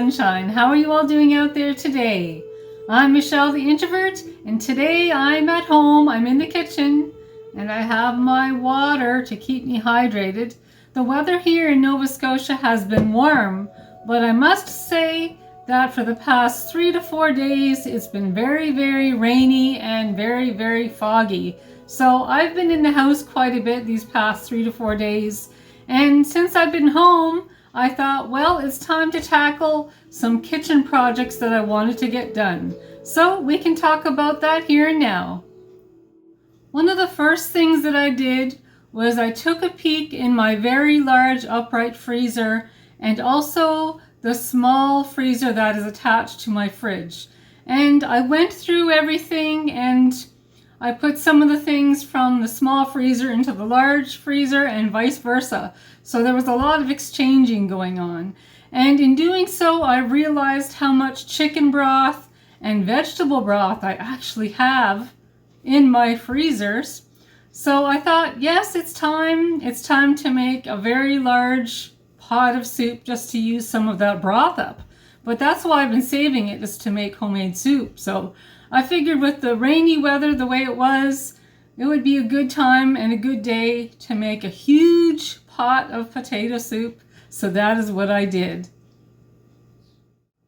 sunshine. How are you all doing out there today? I'm Michelle the Introvert, and today I'm at home. I'm in the kitchen, and I have my water to keep me hydrated. The weather here in Nova Scotia has been warm, but I must say that for the past 3 to 4 days, it's been very, very rainy and very, very foggy. So I've been in the house quite a bit these past 3 to 4 days. And since I've been home, I thought, well, it's time to tackle some kitchen projects that I wanted to get done. So we can talk about that here and now. One of the first things that I did was I took a peek in my very large upright freezer and also the small freezer that is attached to my fridge. And I went through everything and I put some of the things from the small freezer into the large freezer and vice versa. So there was a lot of exchanging going on. And in doing so, I realized how much chicken broth and vegetable broth I actually have in my freezers. So I thought, yes, it's time to make a very large pot of soup just to use some of that broth up. But that's why I've been saving it, is to make homemade soup. So I figured with the rainy weather the way it was, it would be a good time and a good day to make a huge pot of potato soup. So that is what I did.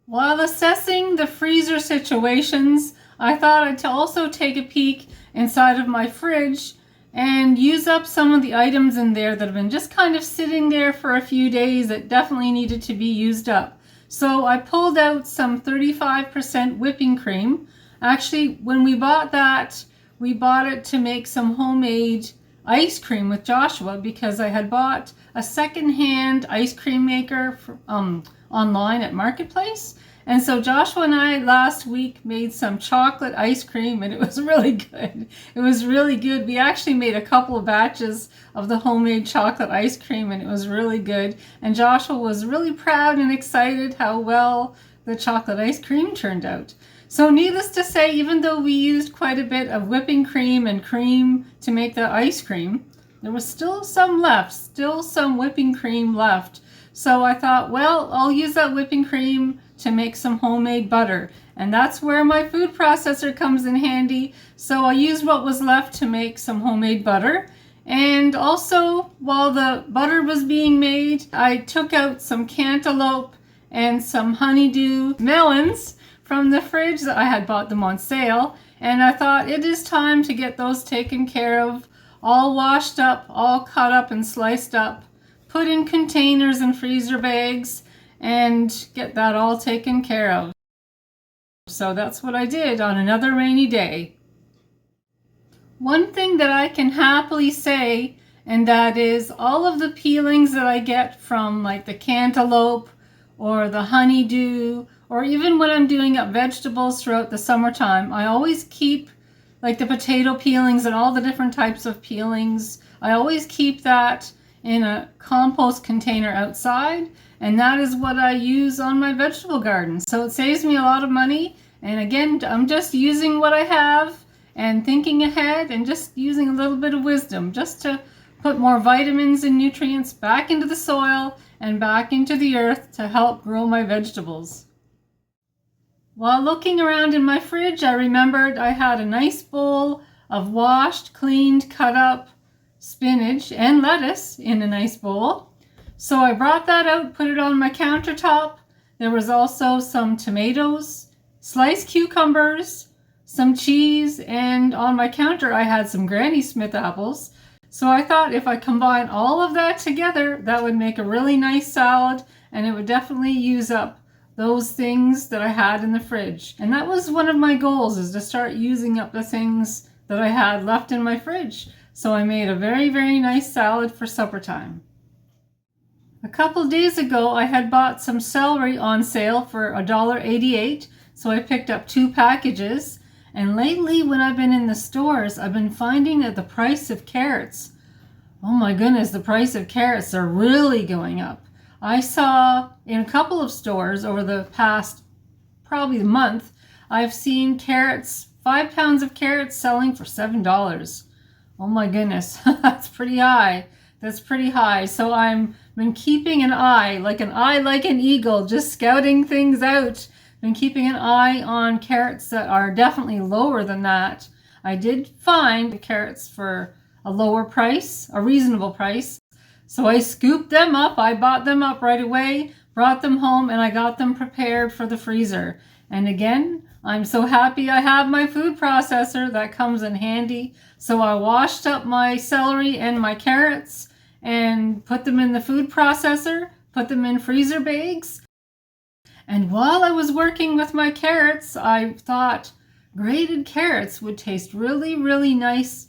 While assessing the freezer situations, I thought I'd also take a peek inside of my fridge and use up some of the items in there that have been just kind of sitting there for a few days that definitely needed to be used up. So I pulled out some 35% whipping cream. Actually, when we bought that, we bought it to make some homemade ice cream with Joshua, because I had bought a secondhand ice cream maker online at Marketplace. And so Joshua and I last week made some chocolate ice cream, and it was really good. It was really good. We actually made a couple of batches of the homemade chocolate ice cream, and it was really good. And Joshua was really proud and excited how well the chocolate ice cream turned out. So needless to say, even though we used quite a bit of whipping cream and cream to make the ice cream, there was still some left, still some whipping cream left. So I thought, well, I'll use that whipping cream to make some homemade butter. And that's where my food processor comes in handy. So I used what was left to make some homemade butter. And also, while the butter was being made, I took out some cantaloupe and some honeydew melons from the fridge. That I had bought them on sale, and I thought it is time to get those taken care of, all washed up, all cut up and sliced up, put in containers and freezer bags, and get that all taken care of. So that's what I did on another rainy day. One thing that I can happily say, and that is all of the peelings that I get from like the cantaloupe or the honeydew, or even when I'm doing up vegetables throughout the summertime, I always keep like the potato peelings and all the different types of peelings. I always keep that in a compost container outside, and that is what I use on my vegetable garden. So it saves me a lot of money. And again, I'm just using what I have and thinking ahead and just using a little bit of wisdom just to put more vitamins and nutrients back into the soil and back into the earth to help grow my vegetables. While looking around in my fridge, I remembered I had a nice bowl of washed, cleaned, cut up spinach and lettuce in a nice bowl. So I brought that out, put it on my countertop. There was also some tomatoes, sliced cucumbers, some cheese, and on my counter I had some Granny Smith apples. So I thought if I combine all of that together, that would make a really nice salad, and it would definitely use up those things that I had in the fridge. And that was one of my goals, is to start using up the things that I had left in my fridge. So I made a very, very nice salad for supper time. A couple days ago, I had bought some celery on sale for $1.88. So I picked up 2 packages. And lately, when I've been in the stores, I've been finding that the price of carrots, oh my goodness, the price of carrots are really going up. I saw in a couple of stores over the past probably month, I've seen carrots, 5 pounds of carrots selling for $7. Oh my goodness, that's pretty high. that's pretty high. So I'm been keeping an eye like an eagle, just scouting things out. Been keeping an eye on carrots that are definitely lower than that. I did find the carrots for a lower price, a reasonable price. So I scooped them up. I bought them up right away, brought them home, and I got them prepared for the freezer. And again, I'm so happy I have my food processor. That comes in handy. So I washed up my celery and my carrots and put them in the food processor, put them in freezer bags. And while I was working with my carrots, I thought grated carrots would taste really, really nice,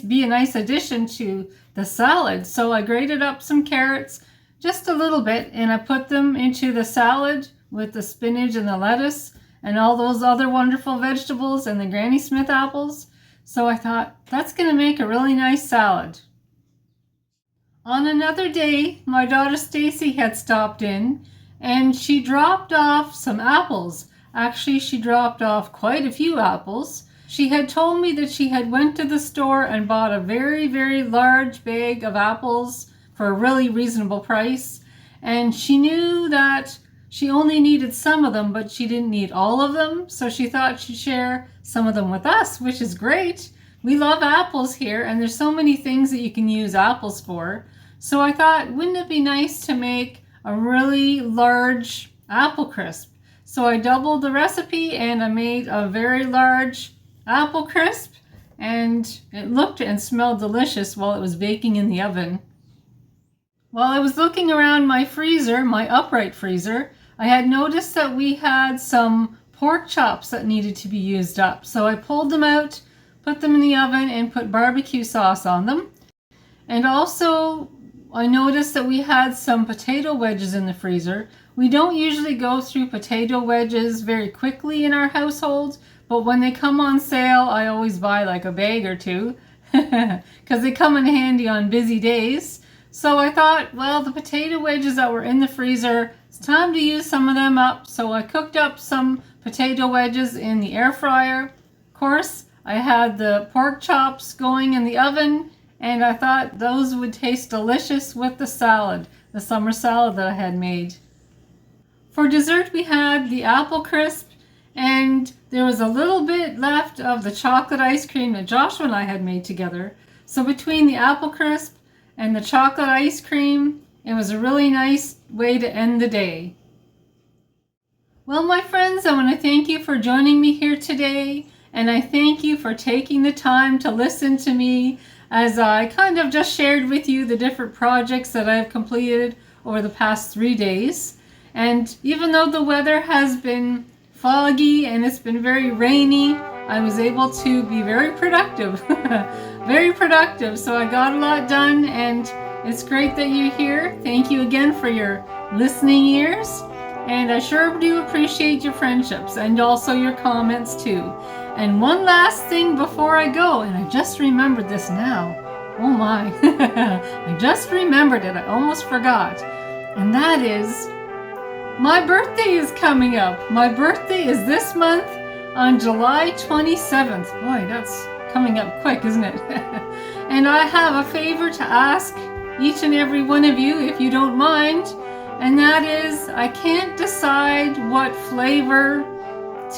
be a nice addition to the salad. So I grated up some carrots, just a little bit, and I put them into the salad with the spinach and the lettuce and all those other wonderful vegetables and the Granny Smith apples. So I thought, that's going to make a really nice salad. On another day, my daughter Stacy had stopped in and she dropped off some apples. Actually, she dropped off quite a few apples. She had told me that she had went to the store and bought a very, very large bag of apples for a really reasonable price. And she knew that she only needed some of them, but she didn't need all of them. So she thought she'd share some of them with us, which is great. We love apples here, and there's so many things that you can use apples for. So I thought, wouldn't it be nice to make a really large apple crisp? So I doubled the recipe and I made a very large apple crisp, and it looked and smelled delicious while it was baking in the oven. While I was looking around my freezer, my upright freezer, I had noticed that we had some pork chops that needed to be used up. So I pulled them out, put them in the oven, and put barbecue sauce on them. And also, I noticed that we had some potato wedges in the freezer. We don't usually go through potato wedges very quickly in our household, but when they come on sale, I always buy like a bag or two because they come in handy on busy days. So I thought, well, the potato wedges that were in the freezer, it's time to use some of them up. So I cooked up some potato wedges in the air fryer. Of course, I had the pork chops going in the oven, and I thought those would taste delicious with the salad, the summer salad that I had made. For dessert, we had the apple crisp, and there was a little bit left of the chocolate ice cream that Joshua and I had made together. So between the apple crisp and the chocolate ice cream, it was a really nice way to end the day. Well, my friends, I want to thank you for joining me here today, and I thank you for taking the time to listen to me as I kind of just shared with you the different projects that I've completed over the past 3 days. And even though the weather has been foggy and it's been very rainy, I was able to be very productive. Very productive. So I got a lot done, and it's great that you're here. Thank you again for your listening ears. And I sure do appreciate your friendships and also your comments too. And one last thing before I go, and I just remembered this now. Oh my, I just remembered it. I almost forgot. And that is, my birthday is coming up. My birthday is this month on July 27th. Boy, that's coming up quick, isn't it? And I have a favor to ask each and every one of you, if you don't mind. And that is, I can't decide what flavor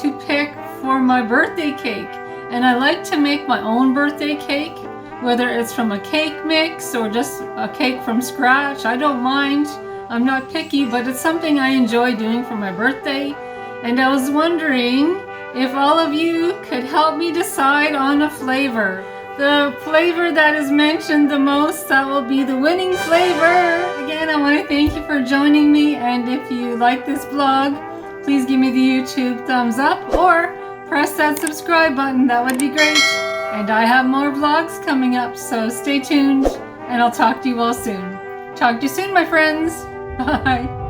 to pick for my birthday cake. And I like to make my own birthday cake, whether it's from a cake mix or just a cake from scratch. I don't mind. I'm not picky, but it's something I enjoy doing for my birthday. And I was wondering if all of you could help me decide on a flavor. The flavor that is mentioned the most, that will be the winning flavor. Again, I want to thank you for joining me, and if you like this vlog, please give me the YouTube thumbs up or press that subscribe button. That would be great. And I have more vlogs coming up, so stay tuned, and I'll talk to you all soon. Talk to you soon, my friends. Bye.